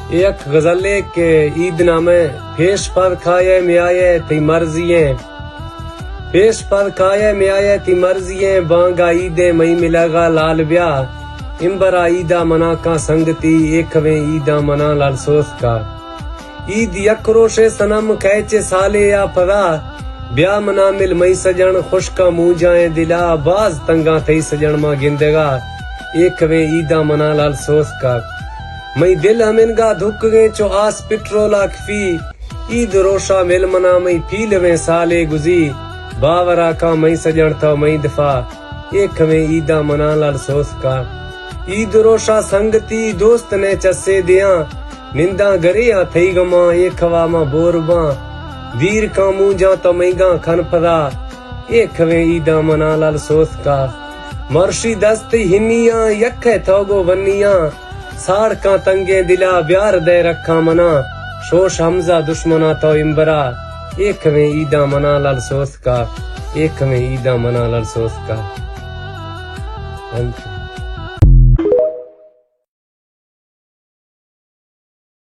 एक गजले के ईद नामे फेश पर खाए में आए ती मर्जिये, फेश पर खाए में आए ती मर्जिये, बांगा ईदे मई मिलेगा लाल ब्याह, इम्बरा ईदा मना का संगती, एक वे ईदा मना लाल सोस का। ईद यकरोशे सनम कैचे साले या पदा, ब्याह मना मिल मई सजन खुश का मुँह जाए दिला, बाज तंगा थई सजन मां गिंदेगा, एक वे ईदा मना लाल सोस का। मई दिल हमिनगा धुक गए चो आस पिट्रोल आखफी, ईद रोशा मिल मना मई फील वे साले गुजी, बावरा का मई सजन था मई दफा, एक वे ईदा मना लाल सोस का। ईद रोशा संगती दोस्त ने चस्से दिया, निंदा गरिया थई गमा एक हवा मा बोरबा, वीर का मुँह जा तो मैगा खन पदा, एक वे ईदा मना लाल सोस का। मर्शी दस्ती हिनिया यखे थोगो वनिया, साड़ का तंगे दिला ब्यार दे रखा मना, शोश हमजा दुश्मना तो इम्बरा, एक वे ईदा मना लाल सोस का, एक वे ईदा मना लाल सोस का।